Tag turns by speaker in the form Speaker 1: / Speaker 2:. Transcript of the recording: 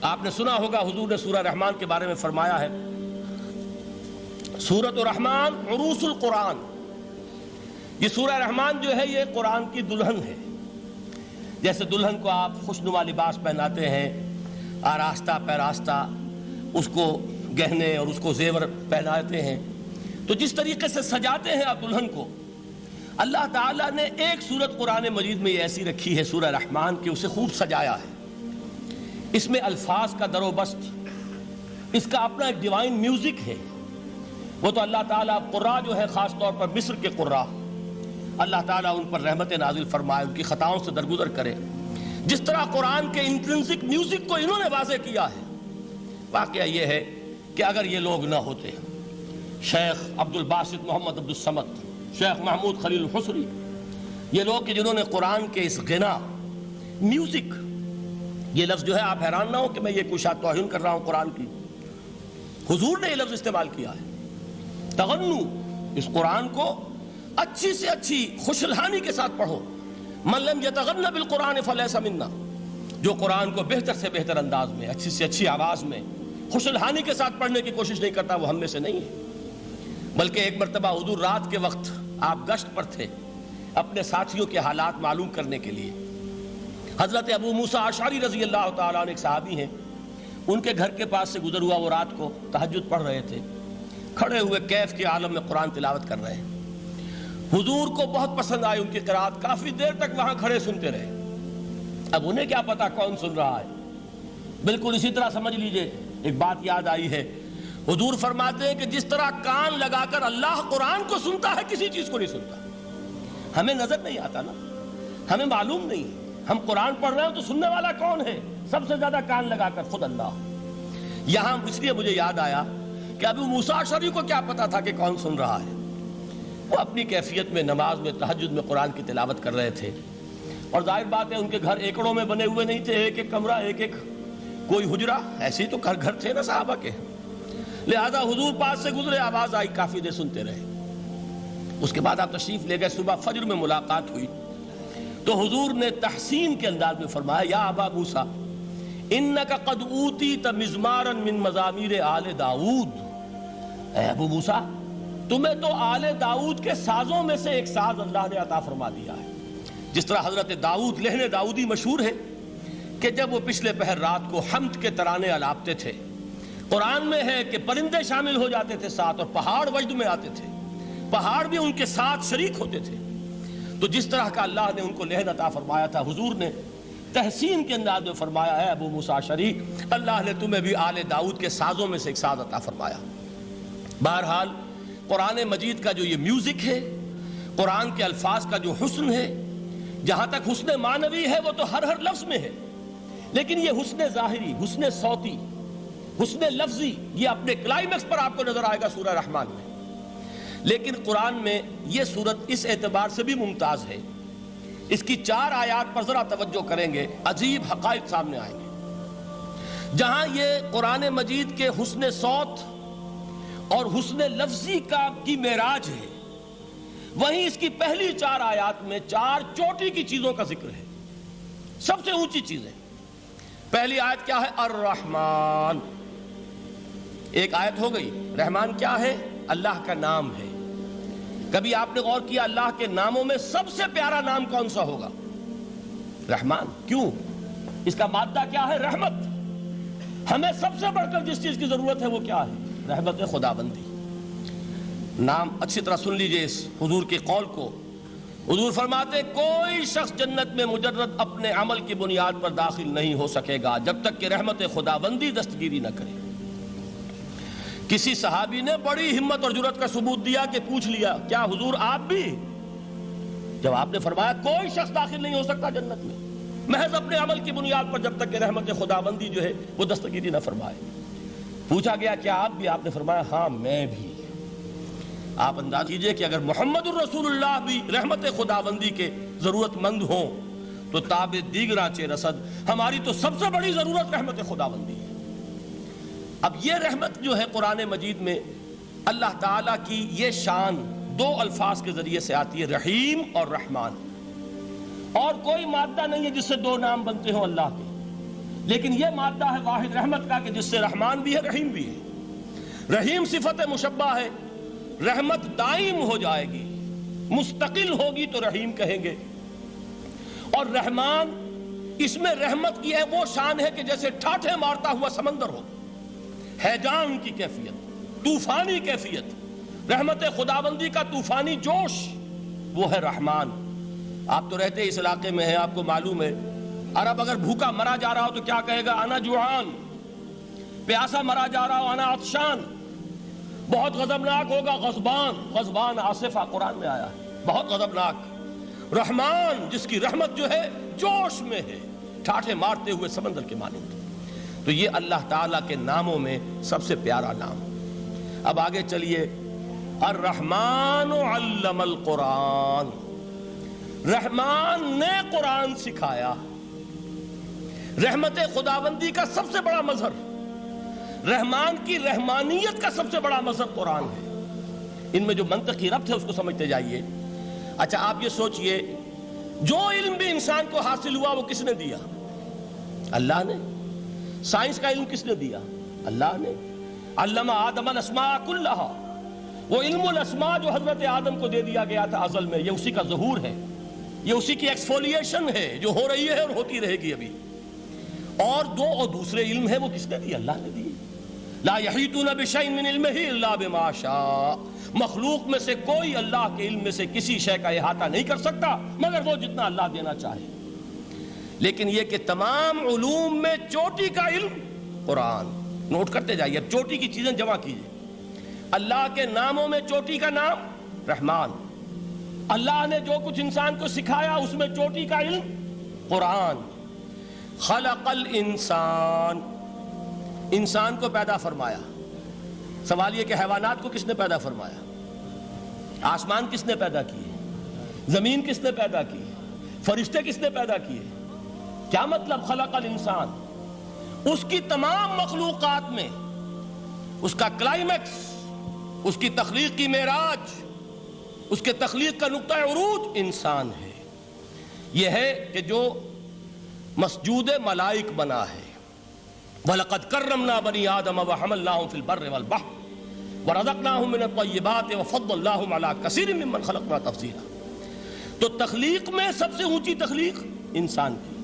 Speaker 1: آپ نے سنا ہوگا حضور نے سورہ رحمان کے بارے میں فرمایا ہے، سورۃ الرحمان عروس القرآن، یہ سورہ رحمان جو ہے یہ قرآن کی دلہن ہے۔ جیسے دلہن کو آپ خوشنما لباس پہناتے ہیں، آراستہ پیراستہ اس کو گہنے اور اس کو زیور پہناتے ہیں، تو جس طریقے سے سجاتے ہیں آپ دلہن کو، اللہ تعالیٰ نے ایک سورت قرآن مجید میں یہ ایسی رکھی ہے سورہ رحمان کہ اسے خوب سجایا ہے۔ اس میں الفاظ کا در و بست، اس کا اپنا ایک ڈیوائن میوزک ہے۔ وہ تو اللہ تعالیٰ قراء جو ہے خاص طور پر مصر کے قراء، اللہ تعالیٰ ان پر رحمت نازل فرمائے، ان کی خطاؤں سے درگزر کرے۔ جس طرح قرآن کے انٹرنسک میوزک کو انہوں نے واضح کیا ہے، واقعہ یہ ہے کہ اگر یہ لوگ نہ ہوتے، شیخ عبد الباسط محمد عبد الصمد، شیخ محمود خلیل الحصری، یہ لوگ کہ جنہوں نے قرآن کے اس غنا، میوزک، یہ لفظ جو ہے آپ حیران نہ ہو کہ میں یہ کوئی شاید توہین کر رہا ہوں قرآن کی، حضور نے یہ لفظ استعمال کیا ہے، تغنو، اس قرآن کو اچھی سے اچھی خوشلہانی کے ساتھ پڑھو۔ من لم یتغن بالقرآن فلیس منا، جو قرآن کو بہتر سے بہتر انداز میں، اچھی سے اچھی آواز میں، خوشلہانی کے ساتھ پڑھنے کی کوشش نہیں کرتا، وہ ہم میں سے نہیں ہے۔ بلکہ ایک مرتبہ حضور رات کے وقت آپ گشت پر تھے اپنے ساتھیوں کے حالات معلوم کرنے کے لیے۔ حضرت ابو موسیٰ اشعری رضی اللہ تعالیٰ عنہ ایک صحابی ہیں، ان کے گھر کے پاس سے گزر ہوا، وہ رات کو تہجد پڑھ رہے تھے، کھڑے ہوئے کیف کے عالم میں قرآن تلاوت کر رہے ہیں۔ حضور کو بہت پسند آئی ان کی قرات، کافی دیر تک وہاں کھڑے سنتے رہے۔ اب انہیں کیا پتا کون سن رہا ہے، بالکل اسی طرح سمجھ لیجئے ایک بات یاد آئی ہے، حضور فرماتے ہیں کہ جس طرح کان لگا کر اللہ قرآن کو سنتا ہے کسی چیز کو نہیں سنتا۔ ہمیں نظر نہیں آتا نا، ہمیں معلوم نہیں، ہم قرآن پڑھ رہے ہیں تو سننے والا کون ہے؟ سب سے زیادہ کان لگا کر خود اللہ۔ یہاں اس لیے مجھے یاد آیا کہ ابو موسیٰ اشعری کو کیا پتا تھا کہ کون سن رہا ہے؟ وہ اپنی کیفیت میں نماز میں تہجد میں قرآن کی تلاوت کر رہے تھے، اور ظاہر بات ہے ان کے گھر ایکڑوں میں بنے ہوئے نہیں تھے، ایک ایک کمرہ، ایک ایک کوئی حجرہ، ایسے ہی تو گھر تھے نا صحابہ کے، لہذا حضور پاس سے گزرے، آواز آئی، کافی دیر سنتے رہے۔ اس کے بعد آپ تشریف لے گئے، صبح فجر میں ملاقات ہوئی تو حضور نے تحسین کے انداز میں فرمایا، یا ابا موسیٰ انک قد اوتیت مزمارا من مزامیر آل داؤد، اے ابو موسیٰ تمہیں تو آل داؤد کے سازوں میں سے ایک ساز اللہ نے عطا فرما دیا ہے۔ جس طرح حضرت داؤد، لہن داؤدی مشہور ہے کہ جب وہ پچھلے پہر رات کو حمد کے ترانے الاپتے تھے، قرآن میں ہے کہ پرندے شامل ہو جاتے تھے ساتھ، اور پہاڑ وجد میں آتے تھے، پہاڑ بھی ان کے ساتھ شریک ہوتے تھے۔ تو جس طرح کا اللہ نے ان کو لہن عطا فرمایا تھا، حضور نے تحسین کے انداز میں فرمایا ہے ابو موسیٰ اشعری، اللہ نے تمہیں بھی آل داؤد کے سازوں میں سے ایک ساز عطا فرمایا۔ بہرحال قرآن مجید کا جو یہ میوزک ہے، قرآن کے الفاظ کا جو حسن ہے، جہاں تک حسن معنوی ہے وہ تو ہر لفظ میں ہے، لیکن یہ حسن ظاہری، حسن صوتی، حسن لفظی، یہ اپنے کلائمیکس پر آپ کو نظر آئے گا سورہ رحمان میں۔ لیکن قرآن میں یہ سورت اس اعتبار سے بھی ممتاز ہے، اس کی 4 آیات پر ذرا توجہ کریں گے، عجیب حقائق سامنے آئیں گے۔ جہاں یہ قرآن مجید کے حسن صوت اور حسن لفظی کی معراج ہے، وہیں اس کی پہلی 4 آیات میں 4 چوٹی کی چیزوں کا ذکر ہے، سب سے اونچی چیزیں۔ پہلی آیت کیا ہے؟ الرحمن، ایک آیت ہو گئی۔ رحمان کیا ہے؟ اللہ کا نام ہے۔ کبھی آپ نے غور کیا اللہ کے ناموں میں سب سے پیارا نام کون سا ہوگا؟ رحمان۔ کیوں؟ اس کا مادہ کیا ہے؟ رحمت۔ ہمیں سب سے بڑھ کر جس چیز کی ضرورت ہے وہ کیا ہے؟ رحمت خداوندی۔ نام اچھی طرح سن لیجئے اس حضور کے قول کو۔ حضور فرماتے کوئی شخص جنت میں مجرد اپنے عمل کی بنیاد پر داخل نہیں ہو سکے گا جب تک کہ رحمت خداوندی دستگیری نہ کرے۔ کسی صحابی نے بڑی ہمت اور جرأت کا ثبوت دیا کہ پوچھ لیا، کیا حضور آپ بھی؟ جب آپ نے فرمایا کوئی شخص داخل نہیں ہو سکتا جنت میں محض اپنے عمل کی بنیاد پر جب تک کہ رحمت خداوندی جو ہے وہ دستگیری نہ فرمائے۔ پوچھا گیا کیا آپ بھی؟ آپ نے فرمایا ہاں میں بھی۔ آپ انداز کیجئے کہ اگر محمد الرسول اللہ بھی رحمت خداوندی کے ضرورت مند ہوں تو تاب دیگراں چے رسد، ہماری تو سب سے بڑی ضرورت رحمت خداوندی ہے۔ اب یہ رحمت جو ہے قرآن مجید میں اللہ تعالیٰ کی یہ شان 2 الفاظ کے ذریعے سے آتی ہے، رحیم اور رحمان، اور کوئی مادہ نہیں ہے جس سے 2 نام بنتے ہوں اللہ کے۔ لیکن یہ مادہ ہے واحد رحمت کا کہ جس سے رحمان بھی ہے رحیم بھی ہے۔ رحیم صفت مشبہ ہے، رحمت دائم ہو جائے گی، مستقل ہوگی تو رحیم کہیں گے، اور رحمان اس میں رحمت کی ہے وہ شان ہے کہ جیسے ٹھاٹھے مارتا ہوا سمندر ہو، ہیجان کی کیفیت، طوفانی کیفیت، رحمت خداوندی کا طوفانی جوش، وہ ہے رحمان۔ آپ تو رہتے اس علاقے میں ہیں، آپ کو معلوم ہے عرب اگر بھوکا مرا جا رہا ہو تو کیا کہے گا؟ انا جوعان۔ پیاسا مرا جا رہا ہو انا عطشان۔ بہت غضبناک ہوگا غضبان، غضبان آصفہ قرآن میں آیا ہے، بہت غضبناک۔ رحمان جس کی رحمت جو ہے جوش میں ہے، ٹھاٹھے مارتے ہوئے سمندر کے مانند۔ تو یہ اللہ تعالیٰ کے ناموں میں سب سے پیارا نام۔ اب آگے چلیے، الرحمن علم القرآن، رحمان نے قرآن سکھایا۔ رحمت خداوندی کا سب سے بڑا مظہر، رحمان کی رحمانیت کا سب سے بڑا مظہر قرآن ہے۔ ان میں جو منطقی ربط ہے اس کو سمجھتے جائیے۔ اچھا آپ یہ سوچئے، جو علم بھی انسان کو حاصل ہوا وہ کس نے دیا؟ اللہ نے۔ سائنس کا علم کس نے دیا؟ اللہ نے۔ علم آدم الاسماء کلہا، وہ علم الاسماء جو حضرت آدم کو دے دیا گیا تھا ازل میں، یہ اسی کا ظہور ہے، یہ اسی کی ایکسفولیشن ہے جو ہو رہی ہے اور ہوتی رہے گی ابھی۔ اور دوسرے علم ہے وہ کس نے دیے؟ اللہ نے دیے۔ لا یحیطون بشیء من علمہ الا بما شاء، مخلوق میں سے کوئی اللہ کے علم میں سے کسی شے کا احاطہ نہیں کر سکتا مگر وہ جتنا اللہ دینا چاہے۔ لیکن یہ کہ تمام علوم میں چوٹی کا علم قرآن، نوٹ کرتے جائیے، اب چوٹی کی چیزیں جمع کیجئے۔ اللہ کے ناموں میں چوٹی کا نام رحمان، اللہ نے جو کچھ انسان کو سکھایا اس میں چوٹی کا علم قرآن۔ خلق الانسان، انسان کو پیدا فرمایا۔ سوال یہ کہ حیوانات کو کس نے پیدا فرمایا؟ آسمان کس نے پیدا کیے؟ زمین کس نے پیدا کی؟ فرشتے کس نے پیدا کیے؟ کیا مطلب خلق الانسان؟ اس کی تمام مخلوقات میں اس کا کلائمیکس، اس کی تخلیق کی معراج، اس کے تخلیق کا نقطہ عروج انسان ہے۔ یہ ہے کہ جو مسجود ملائک بنا ہے۔ وَلَقَدْ كَرَّمْنَا بَنِي آدَمَ وَحَمَلْنَاهُمْ فِي الْبَرِّ وَالْبَحْرِ وَرَزَقْنَاهُمْ مِنَ الطَّيِّبَاتِ وَفَضَّلْنَاهُمْ عَلَى كَثِيرٍ مِّمَّنْ خَلَقْنَا تَفْضِيلًا۔ تو تخلیق میں سب سے اونچی تخلیق انسان کی۔